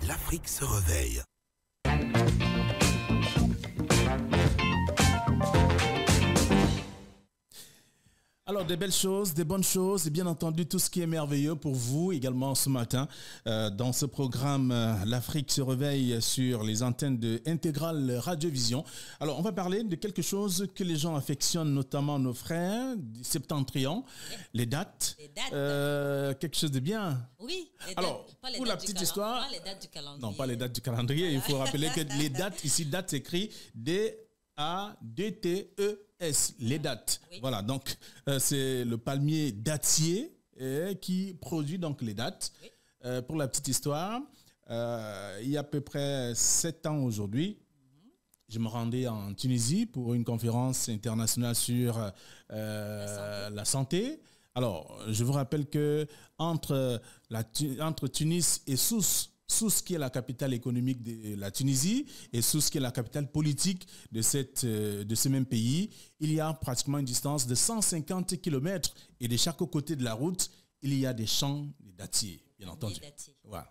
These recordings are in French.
L'Afrique se réveille. Alors, des belles choses, des bonnes choses et bien entendu tout ce qui est merveilleux pour vous également ce matin dans ce programme L'Afrique se réveille sur les antennes de Intégrale Radiovision. Alors, on va parler de quelque chose que les gens affectionnent, notamment nos frères du septentrion, les dates. Les dates. Quelque chose de bien. Oui. Alors, pour la petite histoire... Pas les dates du calendrier. Non, pas les dates du calendrier. Voilà. Il faut rappeler que les dates, ici, date s'écrit D-A-D-T-E-S, les dates. Oui. Voilà, donc c'est le palmier dattier qui produit donc les dates. Oui. Pour la petite histoire, il y a à peu près 7 ans aujourd'hui, je me rendais en Tunisie pour une conférence internationale sur la santé. Alors, je vous rappelle que entre Tunis et Sousse qui est la capitale économique de la Tunisie, et Sousse qui est la capitale politique de ce même pays, il y a pratiquement une distance de 150 km. Et de chaque côté de la route, il y a des champs de dattiers, bien entendu. Voilà.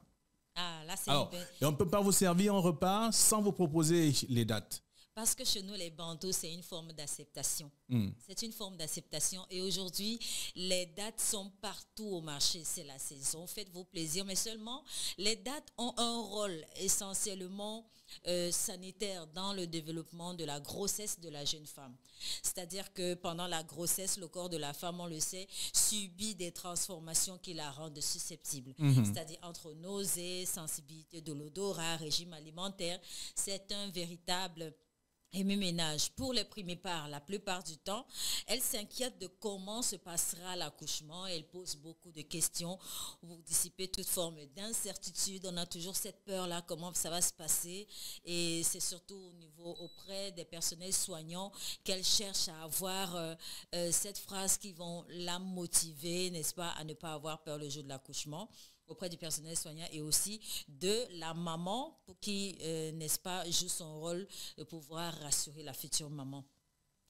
Ah, là, c'est alors, et on ne peut pas vous servir un repas sans vous proposer les dates. Parce que chez nous, les bandeaux, c'est une forme d'acceptation. C'est une forme d'acceptation. Et aujourd'hui, les dates sont partout au marché. C'est la saison. Faites-vous plaisir. Mais seulement, les dates ont un rôle essentiellement sanitaire dans le développement de la grossesse de la jeune femme. C'est-à-dire que pendant la grossesse, le corps de la femme, on le sait, subit des transformations qui la rendent susceptible. C'est-à-dire entre nausées, sensibilité de l'odorat, régime alimentaire. C'est un véritable... Et mes ménages, pour les primipare, la plupart du temps, elles s'inquiètent de comment se passera l'accouchement. Elles posent beaucoup de questions pour dissiper toute forme d'incertitude. On a toujours cette peur-là, comment ça va se passer. Et c'est surtout auprès des personnels soignants qu'elles cherchent à avoir cette phrase qui vont la motiver, n'est-ce pas, à ne pas avoir peur le jour de l'accouchement, auprès du personnel soignant et aussi de la maman qui, n'est-ce pas, joue son rôle de pouvoir rassurer la future maman.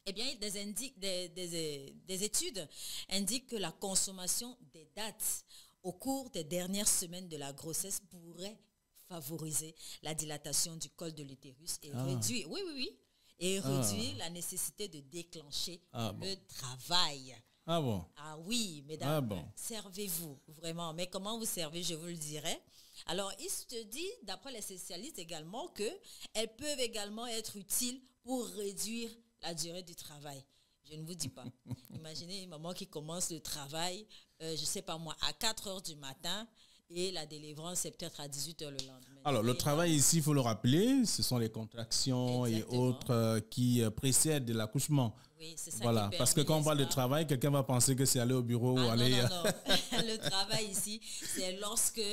Eh bien, des études indiquent que la consommation des dates au cours des dernières semaines de la grossesse pourrait favoriser la dilatation du col de l'utérus et réduire, réduire la nécessité de déclencher le travail. Ah bon? Ah oui, mesdames, servez-vous, vraiment. Mais comment vous servez, je vous le dirai. Alors, il se dit, d'après les spécialistes également, qu'elles peuvent également être utiles pour réduire la durée du travail. Je ne vous dis pas. Imaginez une maman qui commence le travail, je ne sais pas moi, à 4 heures du matin, et la délivrance, c'est peut-être à 18 heures le lendemain. Alors, le travail ici, il faut le rappeler, ce sont les contractions et autres qui précèdent l'accouchement. Oui, c'est ça. Voilà, parce que quand on parle de travail, quelqu'un va penser que c'est aller au bureau ou aller... Non. Le travail ici, c'est lorsque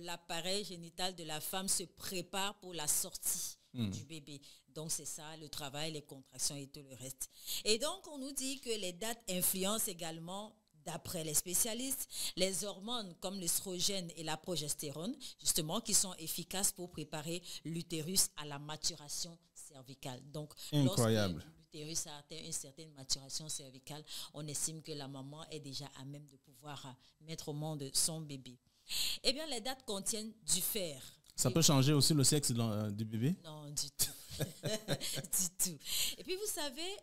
l'appareil génital de la femme se prépare pour la sortie du bébé. Donc, c'est ça, le travail, les contractions et tout le reste. Et donc, on nous dit que les dates influencent également, d'après les spécialistes, les hormones comme l'estrogène et la progestérone, justement, qui sont efficaces pour préparer l'utérus à la maturation cervicale. Donc, incroyable. Lorsque l'utérus a atteint une certaine maturation cervicale, on estime que la maman est déjà à même de pouvoir mettre au monde son bébé. Eh bien, les dates contiennent du fer. Ça peut changer aussi le sexe du bébé? Non, du tout. Du tout. Et puis, vous savez,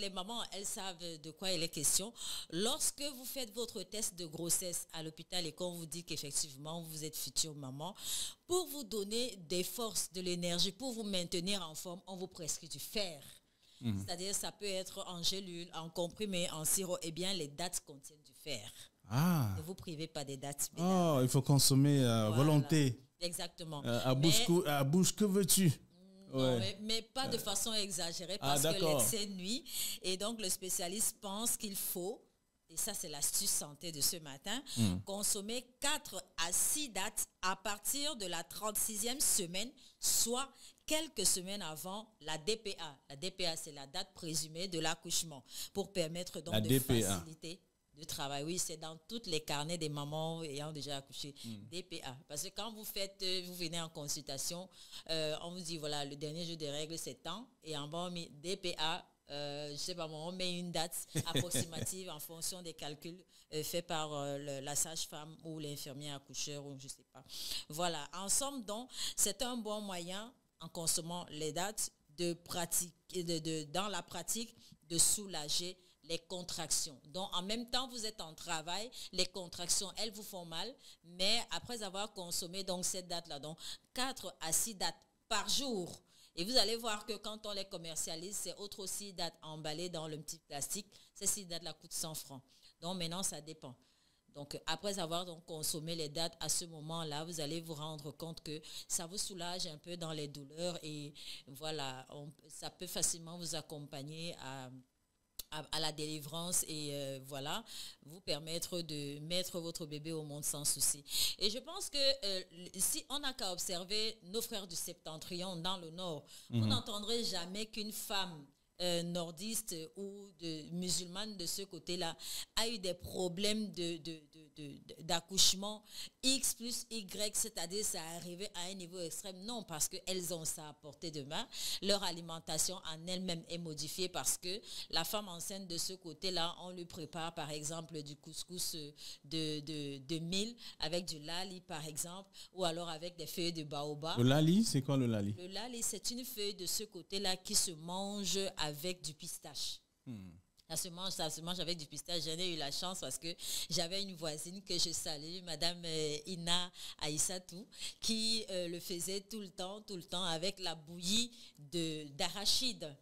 les mamans, elles savent de quoi il est question. Lorsque vous faites votre test de grossesse à l'hôpital et qu'on vous dit qu'effectivement, vous êtes future maman, pour vous donner des forces, de l'énergie, pour vous maintenir en forme, on vous prescrit du fer. C'est-à-dire, ça peut être en gélule, en comprimé, en sirop. Eh bien, les dates contiennent du fer. Ne vous privez pas des dates. Oh, il faut consommer volonté. Exactement. À bouche, que veux-tu? Non, mais pas de façon exagérée parce que l'excès nuit. Et donc, le spécialiste pense qu'il faut, et ça c'est l'astuce santé de ce matin, consommer 4 à 6 dates à partir de la 36e semaine, soit quelques semaines avant la DPA. La DPA, c'est la date présumée de l'accouchement, pour permettre donc de faciliter de travail. Oui, c'est dans tous les carnets des mamans ayant déjà accouché. DPA. Parce que quand vous venez en consultation, on vous dit, voilà, le dernier jour des règles, c'est temps. Et en bas, on met DPA je sais pas moi, on met une date approximative en fonction des calculs faits par la sage-femme ou l'infirmière accoucheur ou je sais pas. Voilà, en somme donc, c'est un bon moyen en consommant les dates de pratique, dans la pratique de soulager les contractions. Donc, en même temps, vous êtes en travail, les contractions, elles vous font mal, mais après avoir consommé donc cette date-là, donc 4 à 6 dates par jour, et vous allez voir que quand on les commercialise, c'est autre aussi dates emballées dans le petit plastique, ces 6 dates-là coûtent 100 francs. Donc, maintenant, ça dépend. Donc, après avoir donc consommé les dates à ce moment-là, vous allez vous rendre compte que ça vous soulage un peu dans les douleurs et voilà, ça peut facilement vous accompagner à la délivrance et voilà, vous permettre de mettre votre bébé au monde sans souci. Et je pense que si on n'a qu'à observer nos frères du septentrion dans le nord, vous n'entendrez jamais qu'une femme nordiste ou musulmane de ce côté-là a eu des problèmes d'accouchement X plus Y, c'est-à-dire ça arrivé à un niveau extrême. Non, parce qu'elles ont ça à portée de main. Leur alimentation en elle-même est modifiée parce que la femme enceinte de ce côté-là, on lui prépare par exemple du couscous de mil avec du lali par exemple, ou alors avec des feuilles de baobab. Le lali, c'est quoi le lali? Le lali, c'est une feuille de ce côté-là qui se mange avec du pistache. Ça se mange avec du pistache. J'en ai eu la chance parce que j'avais une voisine que je salue, Madame Ina Aïssatou, qui le faisait tout le temps avec la bouillie d'arachide.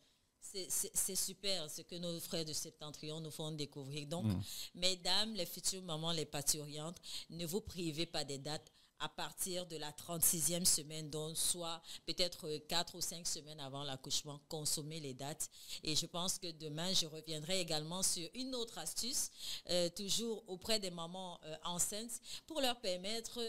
C'est super ce que nos frères de Septentrion nous font découvrir. Donc, mesdames, les futures mamans, les parturientes, ne vous privez pas des dates à partir de la 36e semaine, donc soit peut-être 4 ou 5 semaines avant l'accouchement, consommer les dates. Et je pense que demain, je reviendrai également sur une autre astuce, toujours auprès des mamans enceintes, pour leur permettre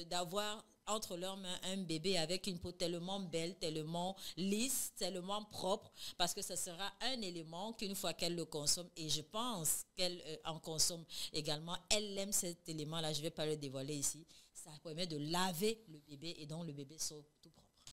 d'avoir entre leurs mains un bébé avec une peau tellement belle, tellement lisse, tellement propre, parce que ce sera un élément qu'une fois qu'elle le consomme, et je pense qu'elle en consomme également, elle aime cet élément-là, je ne vais pas le dévoiler ici, ça permet de laver le bébé et donc le bébé sort